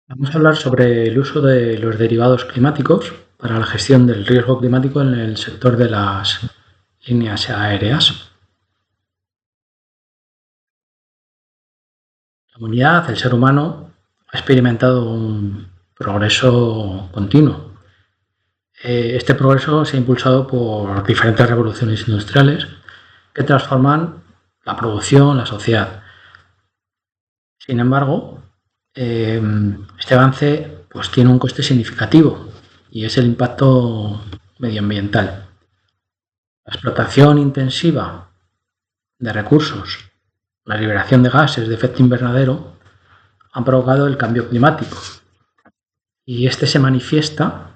Vamos a hablar sobre el uso de los derivados climáticos para la gestión del riesgo climático en el sector de las líneas aéreas. La humanidad, el ser humano, ha experimentado un progreso continuo. Este progreso se ha impulsado por diferentes revoluciones industriales que transforman la producción, la sociedad. Sin embargo, este avance tiene un coste significativo y es el impacto medioambiental. La explotación intensiva de recursos, la liberación de gases de efecto invernadero han provocado el cambio climático y este se manifiesta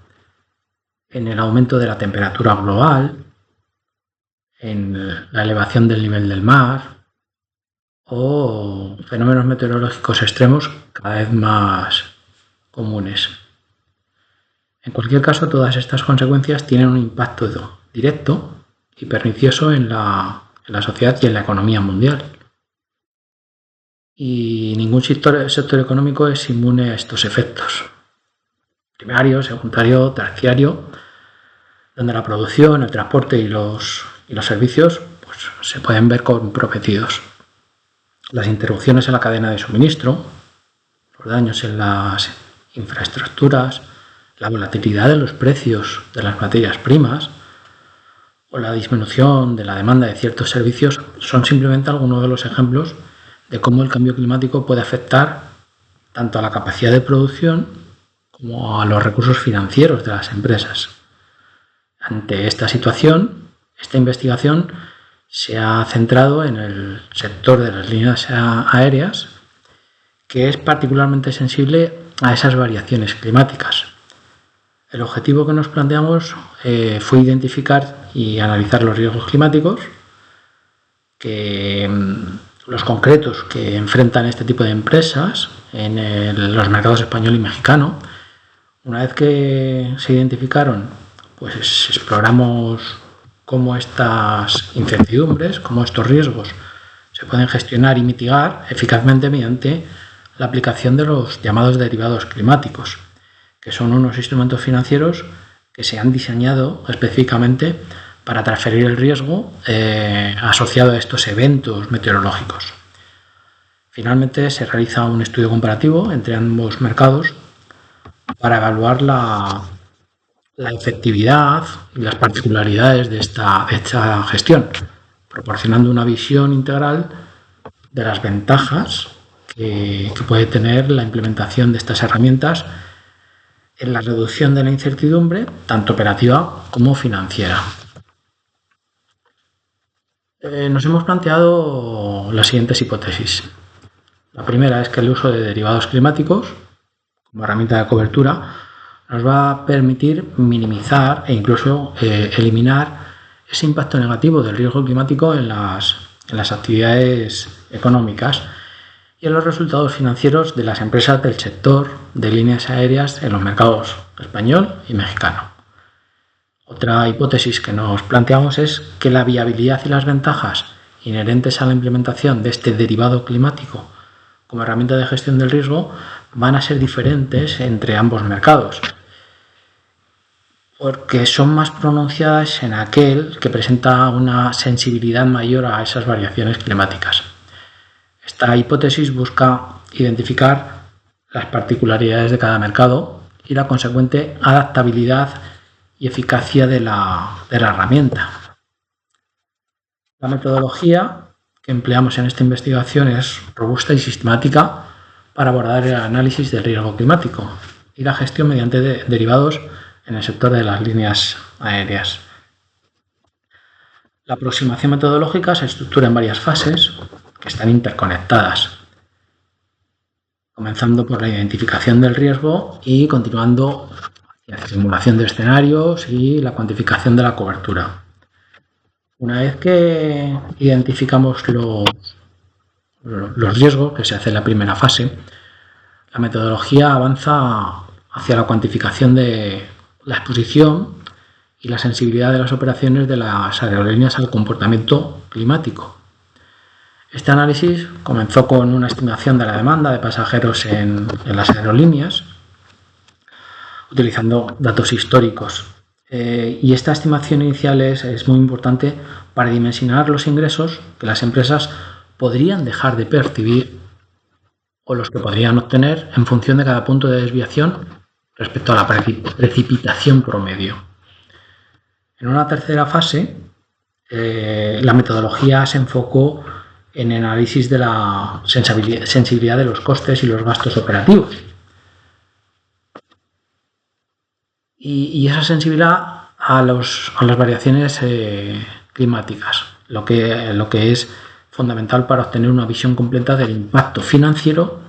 en el aumento de la temperatura global, en la elevación del nivel del mar o fenómenos meteorológicos extremos cada vez más comunes. En cualquier caso, todas estas consecuencias tienen un impacto directo y pernicioso en la sociedad y en la economía mundial. Y ningún sector económico es inmune a estos efectos. Primario, secundario, terciario, donde la producción, el transporte y los servicios se pueden ver comprometidos. Las interrupciones en la cadena de suministro, los daños en las infraestructuras, la volatilidad de los precios de las materias primas o la disminución de la demanda de ciertos servicios son simplemente algunos de los ejemplos de cómo el cambio climático puede afectar tanto a la capacidad de producción como a los recursos financieros de las empresas. Ante esta situación, esta investigación se ha centrado en el sector de las líneas aéreas, que es particularmente sensible a esas variaciones climáticas. El objetivo que nos planteamos fue identificar y analizar los riesgos climáticos, los concretos que enfrentan este tipo de empresas en los mercados español y mexicano. Una vez que se identificaron, exploramos cómo estas incertidumbres, cómo estos riesgos se pueden gestionar y mitigar eficazmente mediante la aplicación de los llamados derivados climáticos, que son unos instrumentos financieros que se han diseñado específicamente para transferir el riesgo asociado a estos eventos meteorológicos. Finalmente se realiza un estudio comparativo entre ambos mercados para evaluar la efectividad y las particularidades de esta gestión, proporcionando una visión integral de las ventajas que puede tener la implementación de estas herramientas en la reducción de la incertidumbre, tanto operativa como financiera. Nos hemos planteado las siguientes hipótesis. La primera es que el uso de derivados climáticos como herramienta de cobertura nos va a permitir minimizar e incluso eliminar ese impacto negativo del riesgo climático en las actividades económicas y en los resultados financieros de las empresas del sector de líneas aéreas en los mercados español y mexicano. Otra hipótesis que nos planteamos es que la viabilidad y las ventajas inherentes a la implementación de este derivado climático como herramienta de gestión del riesgo van a ser diferentes entre ambos mercados, porque son más pronunciadas en aquel que presenta una sensibilidad mayor a esas variaciones climáticas. Esta hipótesis busca identificar las particularidades de cada mercado y la consecuente adaptabilidad y eficacia de la herramienta. La metodología que empleamos en esta investigación es robusta y sistemática para abordar el análisis del riesgo climático y la gestión mediante derivados en el sector de las líneas aéreas. La aproximación metodológica se estructura en varias fases que están interconectadas, comenzando por la identificación del riesgo y continuando hacia la simulación de escenarios y la cuantificación de la cobertura. Una vez que identificamos los riesgos, que se hace en la primera fase, la metodología avanza hacia la cuantificación de la exposición y la sensibilidad de las operaciones de las aerolíneas al comportamiento climático. Este análisis comenzó con una estimación de la demanda de pasajeros en las aerolíneas, utilizando datos históricos. Y esta estimación inicial es muy importante para dimensionar los ingresos que las empresas podrían dejar de percibir o los que podrían obtener en función de cada punto de desviación respecto a la precipitación promedio. En una tercera fase, la metodología se enfocó en el análisis de la sensibilidad de los costes y los gastos operativos. Y esa sensibilidad a las variaciones climáticas, lo que es fundamental para obtener una visión completa del impacto financiero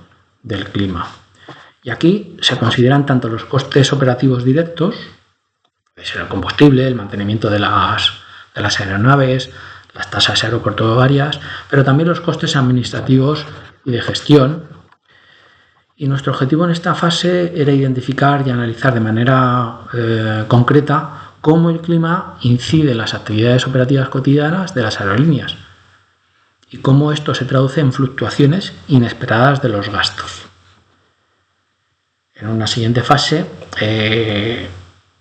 del clima. Y aquí se consideran tanto los costes operativos directos, puede ser el combustible, el mantenimiento de las aeronaves, las tasas aeroportuarias, pero también los costes administrativos y de gestión. Y nuestro objetivo en esta fase era identificar y analizar de manera concreta cómo el clima incide en las actividades operativas cotidianas de las aerolíneas y cómo esto se traduce en fluctuaciones inesperadas de los gastos. En una siguiente fase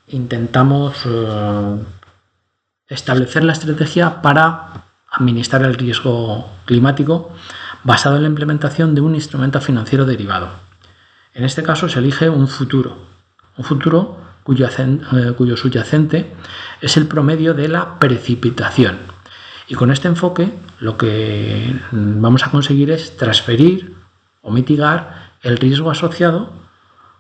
intentamos establecer la estrategia para administrar el riesgo climático basado en la implementación de un instrumento financiero derivado. En este caso se elige un futuro cuyo subyacente es el promedio de la precipitación. Y con este enfoque lo que vamos a conseguir es transferir o mitigar el riesgo asociado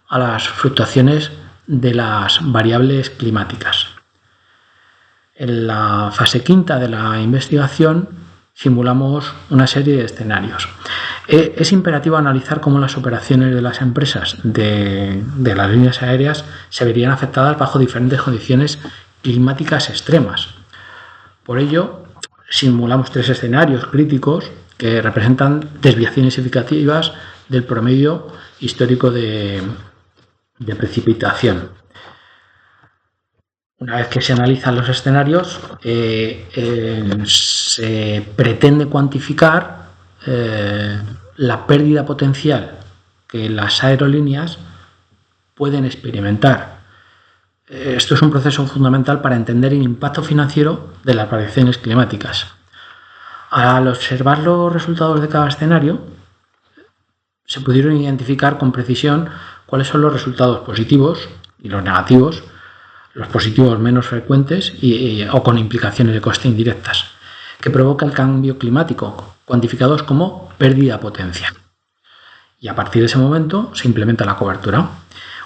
a las fluctuaciones de las variables climáticas. En la fase quinta de la investigación simulamos una serie de escenarios. Es imperativo analizar cómo las operaciones de las empresas de las líneas aéreas se verían afectadas bajo diferentes condiciones climáticas extremas. Por ello, simulamos 3 escenarios críticos que representan desviaciones significativas del promedio histórico de precipitación. Una vez que se analizan los escenarios, se pretende cuantificar la pérdida potencial que las aerolíneas pueden experimentar. Esto es un proceso fundamental para entender el impacto financiero de las variaciones climáticas. Al observar los resultados de cada escenario, se pudieron identificar con precisión cuáles son los resultados positivos y los negativos, los positivos menos frecuentes o con implicaciones de coste indirectas, que provoca el cambio climático, cuantificados como pérdida potencial. Y a partir de ese momento se implementa la cobertura.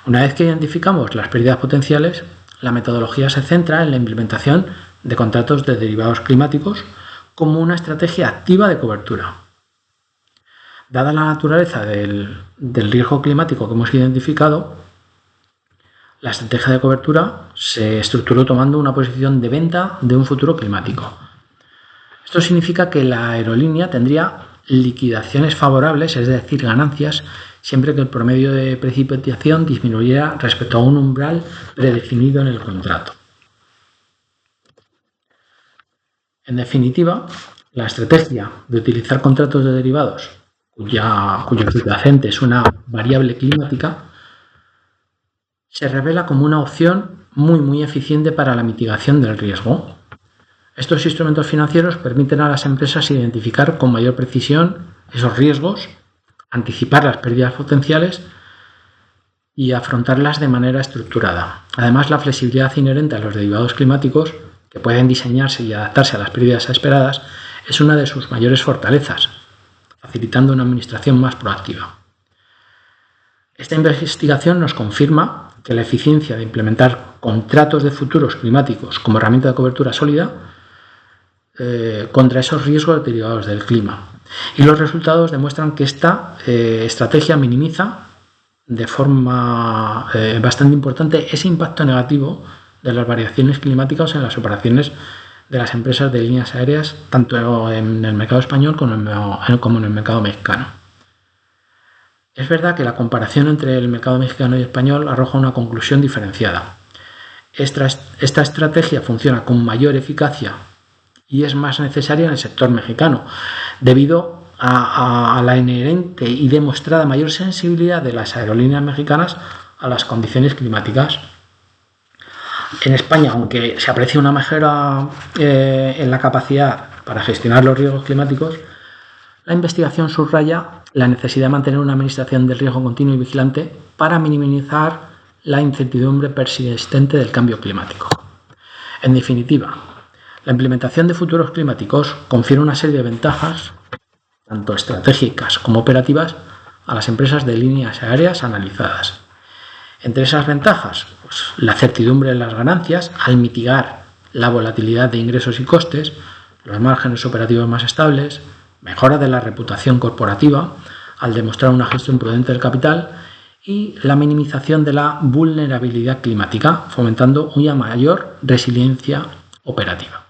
Una vez que identificamos las pérdidas potenciales, la metodología se centra en la implementación de contratos de derivados climáticos como una estrategia activa de cobertura. Dada la naturaleza del riesgo climático que hemos identificado, la estrategia de cobertura se estructuró tomando una posición de venta de un futuro climático. Esto significa que la aerolínea tendría liquidaciones favorables, es decir, ganancias, siempre que el promedio de precipitación disminuyera respecto a un umbral predefinido en el contrato. En definitiva, la estrategia de utilizar contratos de derivados cuyo subyacente es una variable climática se revela como una opción muy eficiente para la mitigación del riesgo. Estos instrumentos financieros permiten a las empresas identificar con mayor precisión esos riesgos, anticipar las pérdidas potenciales y afrontarlas de manera estructurada. Además, la flexibilidad inherente a los derivados climáticos, que pueden diseñarse y adaptarse a las pérdidas esperadas, es una de sus mayores fortalezas, facilitando una administración más proactiva. Esta investigación nos confirma que la eficiencia de implementar contratos de futuros climáticos como herramienta de cobertura sólida contra esos riesgos derivados del clima. Y los resultados demuestran que esta estrategia minimiza de forma bastante importante ese impacto negativo de las variaciones climáticas en las operaciones de las empresas de líneas aéreas, tanto en el mercado español como en el mercado mexicano. Es verdad que la comparación entre el mercado mexicano y español arroja una conclusión diferenciada. Esta estrategia funciona con mayor eficacia y es más necesaria en el sector mexicano, debido a la inherente y demostrada mayor sensibilidad de las aerolíneas mexicanas a las condiciones climáticas. En España, aunque se aprecia una mejora en la capacidad para gestionar los riesgos climáticos, la investigación subraya la necesidad de mantener una administración del riesgo continuo y vigilante para minimizar la incertidumbre persistente del cambio climático. En definitiva, la implementación de futuros climáticos confiere una serie de ventajas, tanto estratégicas como operativas, a las empresas de líneas aéreas analizadas. Entre esas ventajas, pues, la certidumbre de las ganancias al mitigar la volatilidad de ingresos y costes, los márgenes operativos más estables, mejora de la reputación corporativa al demostrar una gestión prudente del capital y la minimización de la vulnerabilidad climática, fomentando una mayor resiliencia operativa.